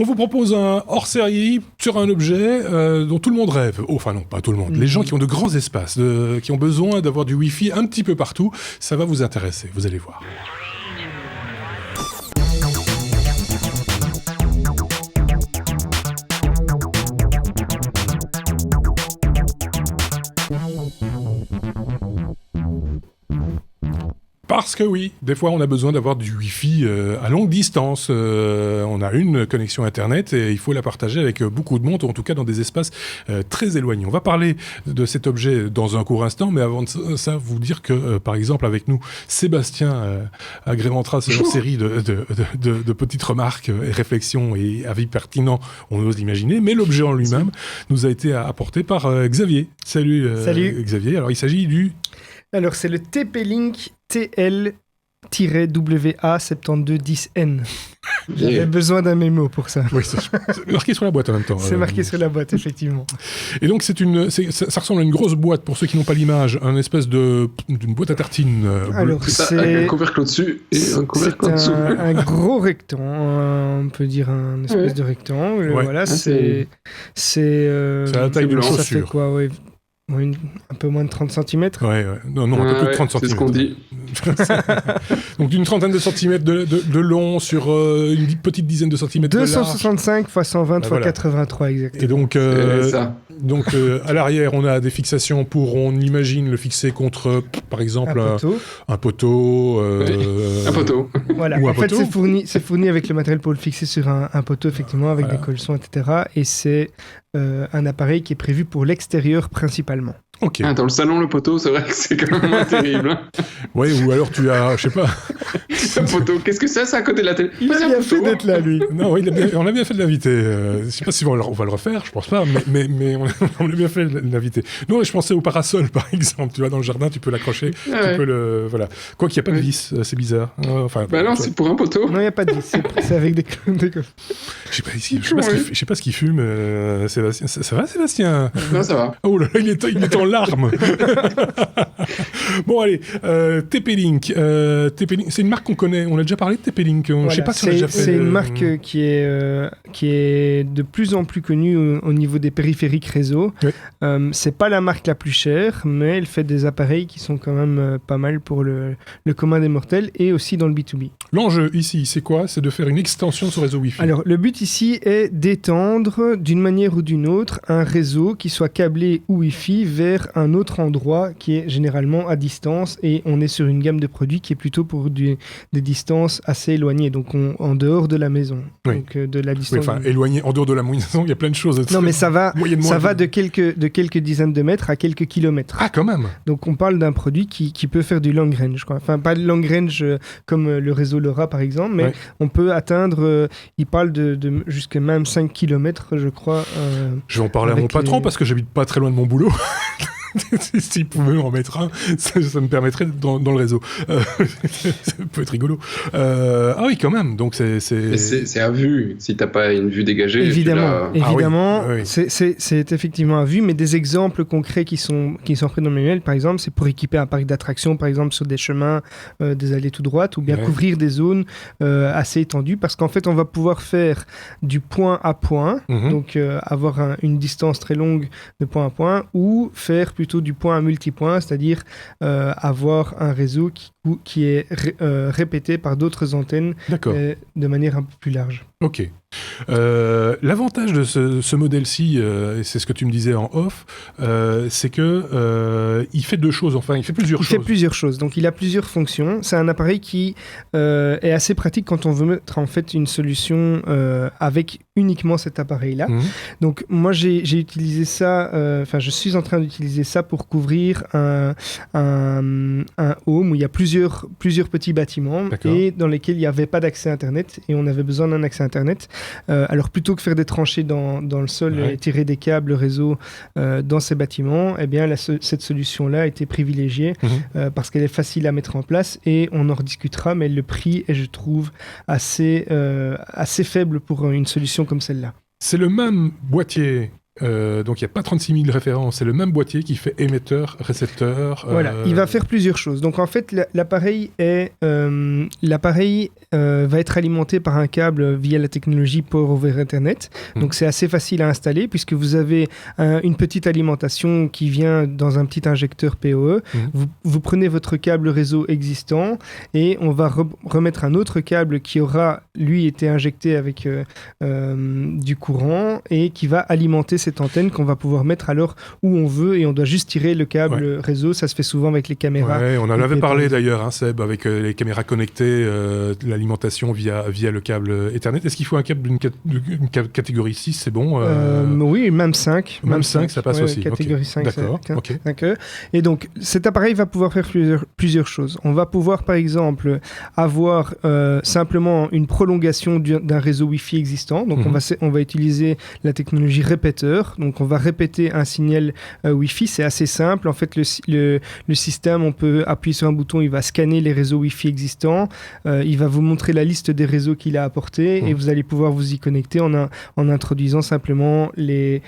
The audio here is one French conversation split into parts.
On vous propose un hors-série sur un objet dont tout le monde rêve. Oh, enfin non, pas tout le monde. Les gens qui ont de grands espaces, qui ont besoin d'avoir du Wi-Fi un petit peu partout, ça va vous intéresser, vous allez voir. Parce que oui, des fois on a besoin d'avoir du Wi-Fi à longue distance. On a une connexion Internet et il faut la partager avec beaucoup de monde, ou en tout cas dans des espaces très éloignés. On va parler de cet objet dans un court instant, mais avant de ça, vous dire que, par exemple, avec nous, Sébastien agrémentera cette série de petites remarques et réflexions et avis pertinents, on ose l'imaginer, mais l'objet en lui-même nous a été apporté par Xavier. Salut. Xavier. Alors il s'agit du... Alors, c'est le TP-Link TL-WA7210N. J'avais besoin d'un mémo pour ça. Oui, c'est marqué sur la boîte en même temps. C'est marqué sur la boîte, effectivement. Et donc, ça ressemble à une grosse boîte, pour ceux qui n'ont pas l'image, une espèce d'une boîte à tartines. Alors, c'est un couvercle au-dessus et un couvercle en dessous. Un gros rectangle, on peut dire un espèce de rectangle. Ouais. Voilà, c'est la taille d'une chaussure. Ça fait quoi, ouais. Un peu moins de 30 cm. Ouais. Non, un peu plus de 30 cm. C'est ce qu'on dit. Donc d'une trentaine de centimètres de long sur une petite dizaine de centimètres de large. 265 x 120 x 83 exactement. Et donc, à l'arrière, on a des fixations pour, on imagine, le fixer contre, par exemple, un poteau. Un poteau. Voilà. Ou en fait, poteau. c'est fourni avec le matériel pour le fixer sur un poteau, effectivement, avec des colsons, etc. Et c'est un appareil qui est prévu pour l'extérieur principalement. Ok. Ah, dans le salon, le poteau, c'est vrai que c'est quand même moins terrible. Hein. Oui, ou alors tu as, je sais pas. Un poteau, qu'est-ce que c'est à côté de la télé? Il a bien fait d'être là, lui. Non, on a bien fait de l'inviter. Je sais pas si on va le refaire, je pense pas, mais on a bien fait de l'inviter. Non, je pensais au parasol, par exemple. Tu vois, dans le jardin, tu peux l'accrocher, tu peux le... Voilà. Quoi qu'il n'y a pas de vis, c'est bizarre. Enfin, non, c'est pour un poteau. Non, il n'y a pas de vis, c'est avec des Je sais pas ce qu'il fume, Sébastien. Ça va, Sébastien? Non, ça va. Oh là là, il est en larmes. Bon, allez, TP-Link. C'est une marque qu'on connaît. On a déjà parlé de TP-Link. Voilà, je sais pas si on a déjà fait. C'est une marque qui est de plus en plus connue au niveau des périphériques réseau. Oui. C'est pas la marque la plus chère, mais elle fait des appareils qui sont quand même pas mal pour le commun des mortels et aussi dans le B2B. L'enjeu ici, c'est quoi? C'est de faire une extension de ce réseau Wi-Fi. Alors, le but ici est d'étendre d'une manière ou d'une autre un réseau qui soit câblé ou Wi-Fi vers un autre endroit qui est généralement à distance, et on est sur une gamme de produits qui est plutôt pour des distances assez éloignées, donc en dehors de la maison. Oui. Donc de la distance. Oui, éloigné, en dehors de la maison, il y a plein de choses. Non, mais ça va de quelques dizaines de mètres à quelques kilomètres. Ah, quand même. Donc on parle d'un produit qui peut faire du long range, quoi. Enfin, pas de long range comme le réseau LoRa par exemple, mais on peut atteindre, il parle de jusqu'à même 5 km, je crois. Je vais en parler à mon patron parce que j'habite pas très loin de mon boulot. S'il pouvait en mettre un, ça me permettrait dans le réseau. Ça peut être rigolo. Ah oui, quand même. Donc c'est à vue. Si t'as pas une vue dégagée, évidemment. Ah oui. C'est effectivement à vue, mais des exemples concrets qui sont pris dans le manuel, par exemple, c'est pour équiper un parc d'attractions, par exemple sur des chemins, des allées tout droites, ou bien couvrir des zones assez étendues, parce qu'en fait, on va pouvoir faire du point à point, donc avoir une distance très longue de point à point, ou faire plutôt du point à multipoint, c'est-à-dire avoir un réseau qui est répété par d'autres antennes de manière un peu plus large. Ok. L'avantage de ce modèle-ci, et c'est ce que tu me disais en off, c'est que il fait deux choses, enfin il fait plusieurs choses. Il fait plusieurs choses, donc il a plusieurs fonctions. C'est un appareil qui est assez pratique quand on veut mettre en fait une solution avec uniquement cet appareil-là. Donc moi j'ai utilisé ça, je suis en train d'utiliser ça pour couvrir un home où il y a plusieurs petits bâtiments et dans lesquels il n'y avait pas d'accès Internet et on avait besoin d'un accès Internet. Alors plutôt que faire des tranchées dans le sol et tirer des câbles réseau dans ces bâtiments, eh bien cette solution-là a été privilégiée parce qu'elle est facile à mettre en place et on en rediscutera, mais le prix est, je trouve, assez faible pour une solution comme celle-là. C'est le même boîtier Donc il n'y a pas 36 000 références, c'est le même boîtier qui fait émetteur, récepteur. Voilà, il va faire plusieurs choses. Donc en fait, l'appareil va être alimenté par un câble via la technologie Power over Ethernet. Donc c'est assez facile à installer puisque vous avez une petite alimentation qui vient dans un petit injecteur PoE. Vous prenez votre câble réseau existant et on va remettre un autre câble qui aura, lui, été injecté avec du courant et qui va alimenter cette antenne qu'on va pouvoir mettre alors où on veut et on doit juste tirer le câble réseau. Ça se fait souvent avec les caméras. Ouais, on en avait parlé d'ailleurs, hein, Seb, avec les caméras connectées, l'alimentation via le câble Ethernet. Est-ce qu'il faut un câble d'une catégorie 6, c'est bon Oui, même 5. Même 5, ça passe aussi. Catégorie 5, d'accord. Okay. Et donc, cet appareil va pouvoir faire plusieurs choses. On va pouvoir, par exemple, avoir simplement une prolongation d'un réseau Wi-Fi existant. Donc, on va utiliser la technologie répéteur. Donc, on va répéter un signal Wi-Fi. C'est assez simple. En fait, le système, on peut appuyer sur un bouton, il va scanner les réseaux Wi-Fi existants. Il va vous montrer la liste des réseaux qu'il a apportés et vous allez pouvoir vous y connecter en introduisant simplement les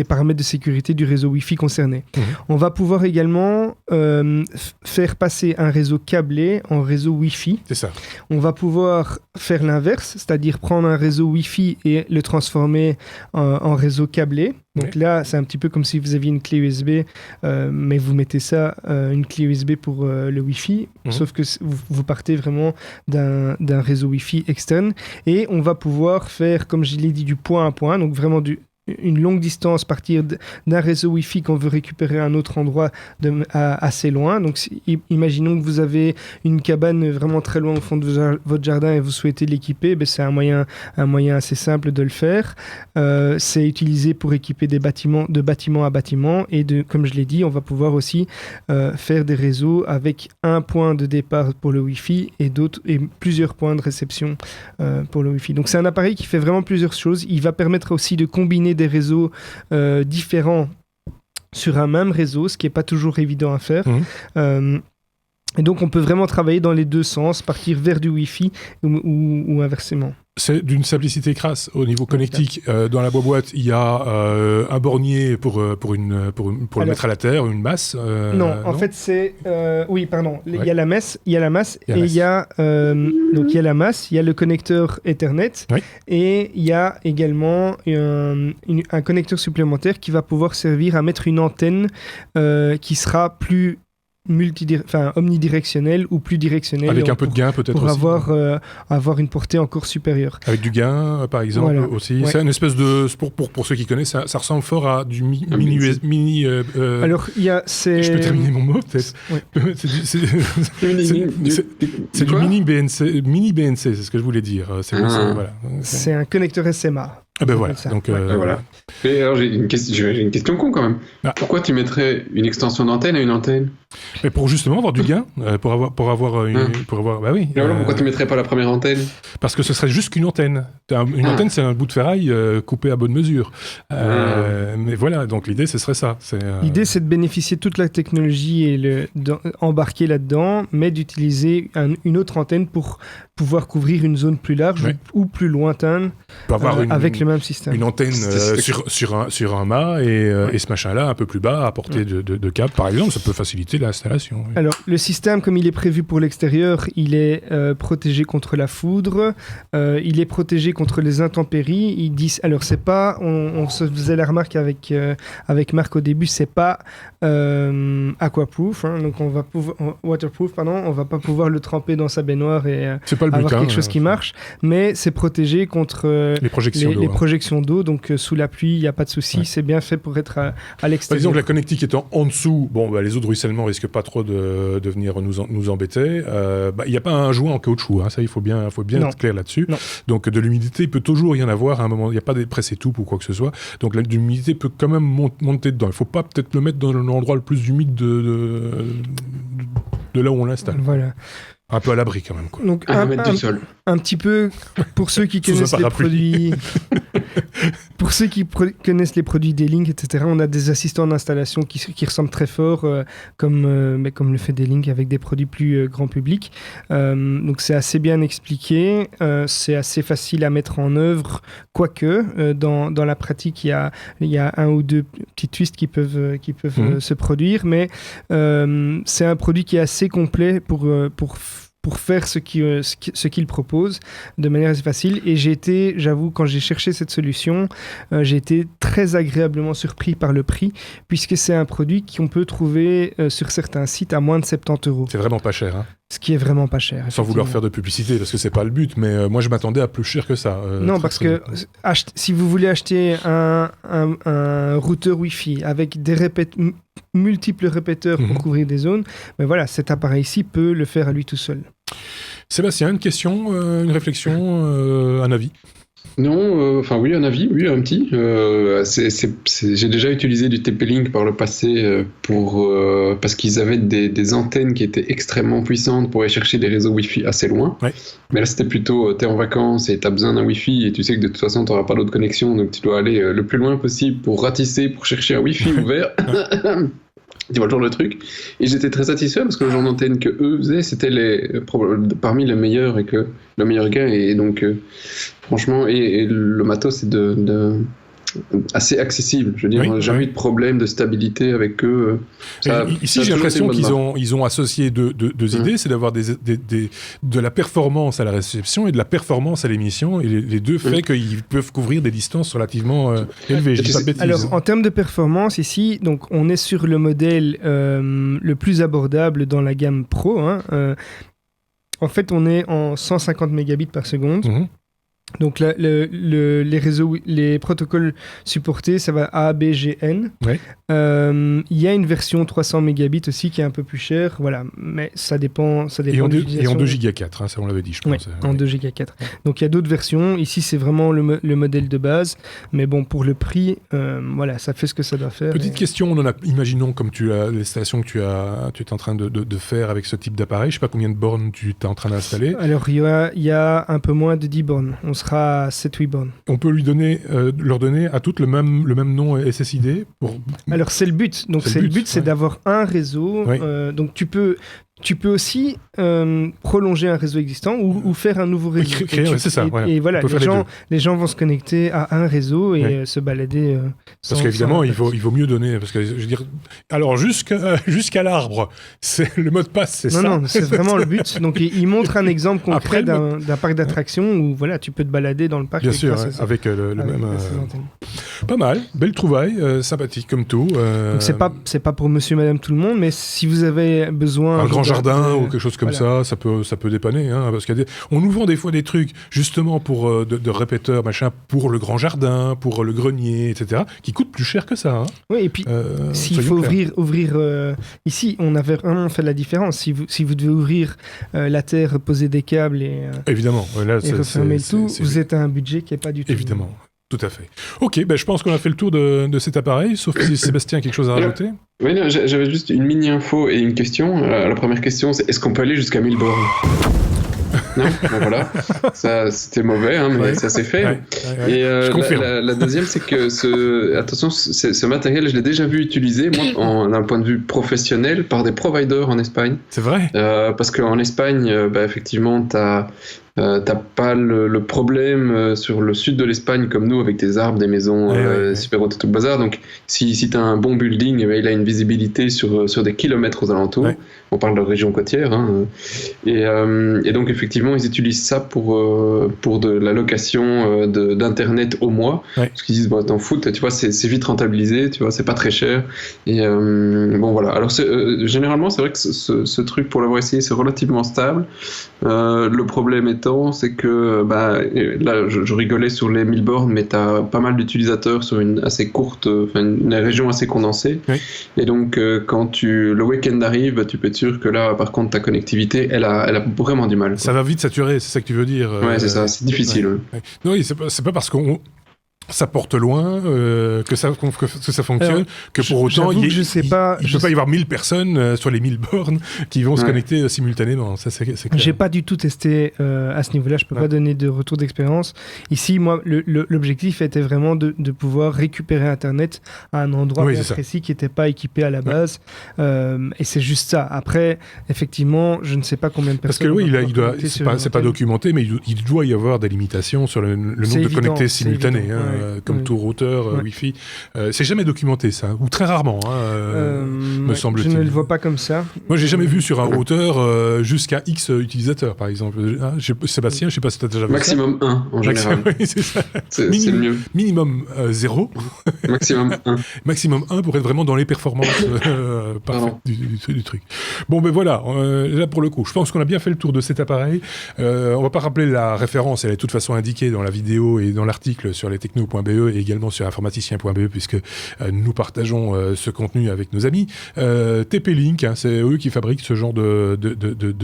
paramètres de sécurité du réseau Wi-Fi concerné. On va pouvoir également faire passer un réseau câblé en réseau Wi-Fi. C'est ça. On va pouvoir faire l'inverse, c'est-à-dire prendre un réseau Wi-Fi et le transformer en réseau câblé. Donc là, c'est un petit peu comme si vous aviez une clé USB, mais vous mettez ça, une clé USB pour le Wi-Fi, sauf que vous partez vraiment d'un réseau Wi-Fi externe. Et on va pouvoir faire, comme je l'ai dit, du point à point, donc vraiment une longue distance, partir d'un réseau Wi-Fi qu'on veut récupérer à un autre endroit assez loin. Donc, imaginons que vous avez une cabane vraiment très loin au fond de votre jardin et vous souhaitez l'équiper. C'est un moyen assez simple de le faire. C'est utilisé pour équiper de bâtiment à bâtiment et comme je l'ai dit, on va pouvoir aussi faire des réseaux avec un point de départ pour le Wi-Fi et plusieurs points de réception pour le Wi-Fi. Donc, c'est un appareil qui fait vraiment plusieurs choses. Il va permettre aussi de combiner des réseaux différents sur un même réseau, ce qui n'est pas toujours évident à faire. Et donc, on peut vraiment travailler dans les deux sens, partir vers du Wi-Fi ou inversement. C'est d'une simplicité crasse au niveau connectique. Dans la boîte, il y a un bornier pour le mettre à la terre, une masse. En fait, c'est oui, pardon. Il y a la masse, il y a la masse et il y a donc il y a la masse, il y a le connecteur Ethernet et il y a également un connecteur supplémentaire qui va pouvoir servir à mettre une antenne qui sera plus omnidirectionnel ou plus directionnel. Avec un peu de gain peut-être pour aussi. Pour avoir une portée encore supérieure. Avec du gain, par exemple, aussi. Ouais. C'est une espèce de... Pour ceux qui connaissent, ça ressemble fort à du mini... Alors, il y a... Je peux terminer mon mot, peut-être. C'est du mini BNC, c'est ce que je voulais dire. C'est un connecteur SMA. Ah ben voilà. Donc, voilà. Et alors j'ai une question con quand même. Pourquoi tu mettrais une extension d'antenne à une antenne ? Mais pour justement avoir du gain, pour avoir bah oui. Et alors pourquoi tu mettrais pas la première antenne ? Parce que ce serait juste qu'une antenne. Une antenne, c'est un bout de ferraille coupé à bonne mesure. Mais voilà, donc l'idée, ce serait ça. L'idée, c'est de bénéficier de toute la technologie et embarquer là-dedans, mais d'utiliser une autre antenne pour pouvoir couvrir une zone plus large ou plus lointaine avec le même système. Une antenne sur un mât et ce machin-là un peu plus bas à portée de câble, par exemple, ça peut faciliter l'installation. Oui. Alors, le système, comme il est prévu pour l'extérieur, il est protégé contre la foudre, il est protégé contre les intempéries. Alors, c'est pas... On se faisait la remarque avec Marc au début, c'est pas aquaproof, donc waterproof, pardon, on va pas pouvoir le tremper dans sa baignoire et avoir quelque chose qui marche, mais c'est protégé contre les projections d'eau, donc sous la pluie, il n'y a pas de souci, c'est bien fait pour être à l'extérieur. Disons que la connectique étant en dessous, les eaux de ruissellement risquent pas trop de venir nous embêter. Il n'y a pas un joint en caoutchouc, ça il faut bien être clair là-dessus. Non. Donc de l'humidité, il peut toujours y en avoir à un moment, il n'y a pas des presse étoupe ou quoi que ce soit, donc l'humidité peut quand même monter dedans. Il ne faut pas peut-être le mettre dans l'endroit le plus humide de là où on l'installe. Voilà. Un peu à l'abri quand même, quoi. Donc, un mètre du sol. Un petit peu, pour ceux qui connaissent les produits... Pour ceux qui connaissent les produits D-Link, etc., on a des assistants d'installation qui ressemblent très fort, comme le fait D-Link avec des produits plus grand public. Donc c'est assez bien expliqué, c'est assez facile à mettre en œuvre, quoique dans la pratique, il y a un ou deux petits twists qui peuvent se produire, mais c'est un produit qui est assez complet pour faire ce qu'il propose de manière assez facile. Et j'avoue, quand j'ai cherché cette solution, j'ai été très agréablement surpris par le prix, puisque c'est un produit qu'on peut trouver sur certains sites à moins de 70 €. C'est vraiment pas cher, hein. Ce qui est vraiment pas cher. Sans vouloir faire de publicité, parce que c'est pas le but, mais moi je m'attendais à plus cher que ça. Non, parce que si vous voulez acheter un routeur Wi-Fi avec multiples répéteurs pour couvrir des zones, mais voilà, cet appareil-ci peut le faire à lui tout seul. Sébastien, une question, une réflexion, un avis? Non, oui, un avis, oui, un petit. J'ai déjà utilisé du TP-Link par le passé parce qu'ils avaient des antennes qui étaient extrêmement puissantes pour aller chercher des réseaux Wi-Fi assez loin. Ouais. Mais là, c'était plutôt, t'es en vacances et t'as besoin d'un Wi-Fi et tu sais que de toute façon, t'auras pas d'autre connexion, donc tu dois aller le plus loin possible pour ratisser, pour chercher un Wi-Fi ouvert. Tu vois le genre de truc. Et j'étais très satisfait parce que le genre d'antenne que eux faisaient, c'était parmi les meilleurs et que le meilleur gain. Et donc, franchement, et le matos, c'est assez accessible. Je veux dire, jamais eu de problème de stabilité avec eux. Ici, j'ai l'impression qu'ils ont associé deux idées, c'est d'avoir de la performance à la réception et de la performance à l'émission. Et les deux fait qu'ils peuvent couvrir des distances relativement élevées. Je dis pas de bêtises. Alors, en termes de performance, ici, donc, on est sur le modèle le plus abordable dans la gamme Pro. En fait, on est en 150 mégabits par seconde. Donc là, les protocoles supportés, ça va A, B, G, N. Ouais. Il y a une version 300 mégabits aussi qui est un peu plus chère, voilà, mais ça dépend et en 2 giga 4, hein, ça on l'avait dit, je pense. En 2 giga 4. Donc il y a d'autres versions. Ici, c'est vraiment le modèle de base, mais bon, pour le prix, voilà, ça fait ce que ça doit faire. Petite question, imaginons comme l'installation que tu es en train de faire avec ce type d'appareil, je sais pas combien de bornes tu es en train d'installer. Alors il y a un peu moins de 10 bornes. On sera à 7-8 bornes. On peut leur donner à toutes le même nom SSID Alors c'est le but. Donc le but, c'est d'avoir un réseau. Oui. Donc tu peux aussi prolonger un réseau existant ou faire un nouveau réseau. C'est ça. Et voilà, les gens vont se connecter à un réseau et se balader. Parce qu'évidemment, il vaut mieux donner. Parce que je veux dire, alors jusqu'à l'arbre, c'est le mot de passe, c'est ça. Non, c'est vraiment le but. Donc il montre un exemple concret d'un parc d'attractions où voilà, tu peux te balader dans le parc. Bien sûr, avec le même. Pas mal, belle trouvaille, sympathique comme tout. Donc c'est pas pour Monsieur, Madame, tout le monde, mais si vous avez besoin un grand jardin ou quelque chose comme ça peut dépanner, hein, parce qu'on nous vend des fois des trucs justement pour de répéteurs machin pour le grand jardin, pour le grenier, etc., qui coûtent plus cher que ça. Hein. Oui, et puis s'il faut ouvrir ici, on avait vraiment fait la différence. Si vous devez ouvrir la terre, poser des câbles et évidemment, là, et refermer le tout, vous êtes à un budget qui n'est pas du tout. Évidemment. Tout à fait. Ok, je pense qu'on a fait le tour de cet appareil, sauf si Sébastien a quelque chose à rajouter. Oui, non, j'avais juste une mini-info et une question. La première question, c'est est-ce qu'on peut aller jusqu'à 1000 bornes ? Non, voilà, ça c'était mauvais, hein, mais ça s'est fait. Et je confirme. La deuxième, c'est que ce matériel, je l'ai déjà vu utiliser, moi, d'un point de vue professionnel, par des providers en Espagne. C'est vrai. Parce qu'en Espagne, effectivement, t'as pas le problème sur le sud de l'Espagne comme nous avec des arbres, des maisons super hautes et tout le bazar. Donc si t'as un bon building, il a une visibilité sur des kilomètres aux alentours. On parle de région côtière. Hein. Et donc effectivement ils utilisent ça pour de la location d'internet au mois. Parce qu'ils disent t'en fous, tu vois, c'est vite rentabilisé, tu vois, c'est pas très cher. Et bon voilà. Alors généralement c'est vrai que ce truc, pour l'avoir essayé, c'est relativement stable. Le problème étant, c'est que là je rigolais sur les 1000 bornes, mais t'as pas mal d'utilisateurs sur une assez courte, une région assez condensée. Et donc quand le week-end arrive, tu peux être sûr que là par contre ta connectivité elle a vraiment du mal. Ça va vite saturer, c'est ça que tu veux dire. Ouais, c'est ça, c'est difficile. Non, c'est pas parce qu'on ça porte loin, que ça fonctionne, alors, que pour autant, il ne peut pas y avoir 1000 personnes sur les 1000 bornes qui vont se connecter simultanément. Ça, c'est clair. J'ai pas du tout testé à ce niveau-là, je peux pas donner de retour d'expérience. Ici, moi, l'objectif était vraiment de pouvoir récupérer Internet à un endroit bien précis qui n'était pas équipé à la base. Et c'est juste ça. Après, effectivement, je ne sais pas combien de personnes... Parce que c'est pas documenté, mais il doit y avoir des limitations sur le nombre de connectés simultanés. Comme tout routeur Wi-Fi. C'est jamais documenté, ça, ou très rarement, me semble-t-il. Je ne le vois pas comme ça. Moi, j'ai jamais vu sur un routeur jusqu'à X utilisateurs, par exemple. Sébastien, je sais pas si tu as déjà vu Maximum ça. 1, en général. Oui, c'est ça. C'est le mieux. Minimum 0. Maximum 1. Maximum 1 pour être vraiment dans les performances parfaites du truc. Bon, ben voilà, là pour le coup, je pense qu'on a bien fait le tour de cet appareil. On va pas rappeler la référence, elle est de toute façon indiquée dans la vidéo et dans l'article sur lestechno.be et également sur informaticien.be puisque nous partageons ce contenu avec nos amis. TP-Link, c'est eux qui fabriquent ce genre de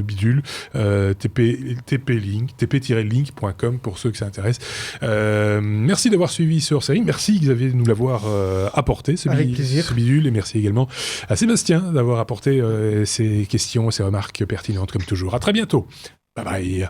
bidule. TP-Link, tp-link.com pour ceux que ça intéresse. Merci d'avoir suivi ce hors-série. Merci Xavier de nous l'avoir apporté, ce bidule, et merci également à Sébastien d'avoir apporté ses questions, ses remarques pertinentes comme toujours. À très bientôt. Bye bye.